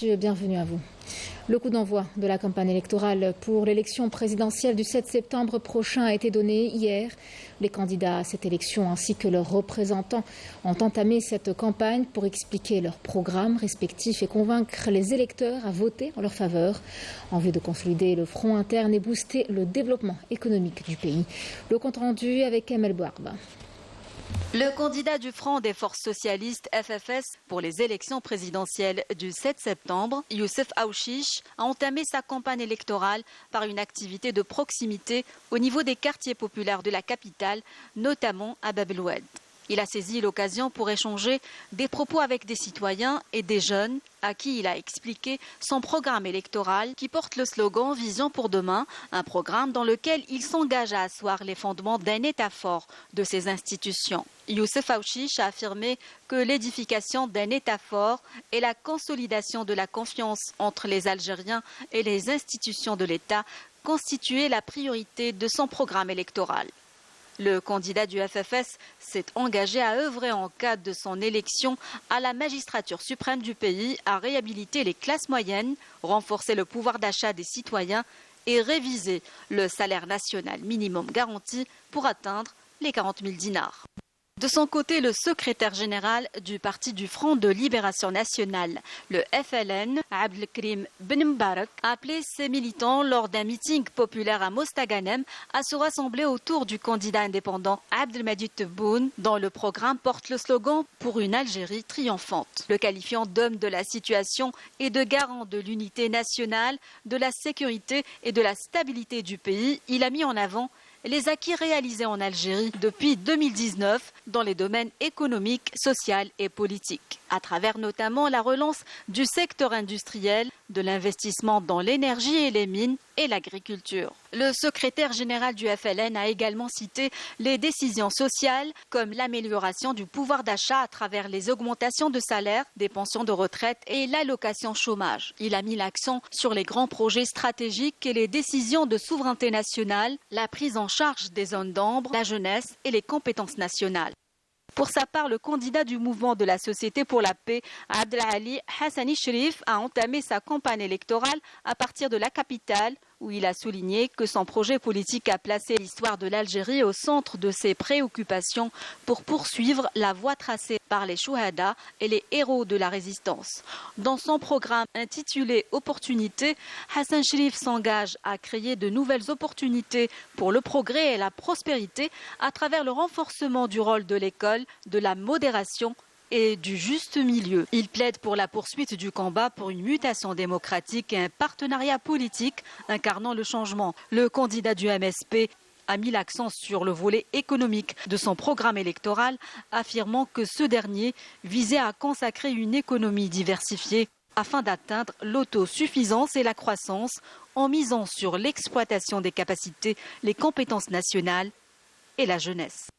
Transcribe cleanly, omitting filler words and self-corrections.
Bienvenue à vous. Le coup d'envoi de la campagne électorale pour l'élection présidentielle du 7 septembre prochain a été donné hier. Les candidats à cette élection ainsi que leurs représentants ont entamé cette campagne pour expliquer leurs programmes respectifs et convaincre les électeurs à voter en leur faveur en vue de consolider le front interne et booster le développement économique du pays. Le compte rendu avec Emel Bouarba. Le candidat du Front des forces socialistes FFS pour les élections présidentielles du 7 septembre, Youssef Aouchiche, a entamé sa campagne électorale par une activité de proximité au niveau des quartiers populaires de la capitale, notamment à Bab el Oued. Il a saisi l'occasion pour échanger des propos avec des citoyens et des jeunes à qui il a expliqué son programme électoral qui porte le slogan « Vision pour demain », un programme dans lequel il s'engage à asseoir les fondements d'un État fort de ses institutions. Youssef Aouchiche a affirmé que l'édification d'un État fort et la consolidation de la confiance entre les Algériens et les institutions de l'État constituaient la priorité de son programme électoral. Le candidat du FFS s'est engagé à œuvrer en cas de son élection à la magistrature suprême du pays, à réhabiliter les classes moyennes, renforcer le pouvoir d'achat des citoyens et réviser le salaire national minimum garanti pour atteindre les 40 000 dinars. De son côté, le secrétaire général du Parti du Front de Libération Nationale, le FLN, Abdelkrim Ben Mbarak, a appelé ses militants lors d'un meeting populaire à Mostaganem à se rassembler autour du candidat indépendant Abdelmadjid Tebboune, dont le programme porte le slogan « Pour une Algérie triomphante ». Le qualifiant d'homme de la situation et de garant de l'unité nationale, de la sécurité et de la stabilité du pays, il a mis en avant les acquis réalisés en Algérie depuis 2019 dans les domaines économiques, social et politiques, à travers notamment la relance du secteur industriel, de l'investissement dans l'énergie et les mines et l'agriculture. Le secrétaire général du FLN a également cité les décisions sociales comme l'amélioration du pouvoir d'achat à travers les augmentations de salaire, des pensions de retraite et l'allocation chômage. Il a mis l'accent sur les grands projets stratégiques et les décisions de souveraineté nationale, la prise en charge des zones d'ombre, la jeunesse et les compétences nationales. Pour sa part, le candidat du mouvement de la Société pour la paix, Abdelali Hassani Cherif, a entamé sa campagne électorale à partir de la capitale, où il a souligné que son projet politique a placé l'histoire de l'Algérie au centre de ses préoccupations pour poursuivre la voie tracée par les chouhadas et les héros de la résistance. Dans son programme intitulé « Opportunités », Hassan Cherif s'engage à créer de nouvelles opportunités pour le progrès et la prospérité à travers le renforcement du rôle de l'école, de la modération et du juste milieu. Il plaide pour la poursuite du combat pour une mutation démocratique et un partenariat politique incarnant le changement. Le candidat du MSP a mis l'accent sur le volet économique de son programme électoral, affirmant que ce dernier visait à consacrer une économie diversifiée afin d'atteindre l'autosuffisance et la croissance en misant sur l'exploitation des capacités, les compétences nationales et la jeunesse.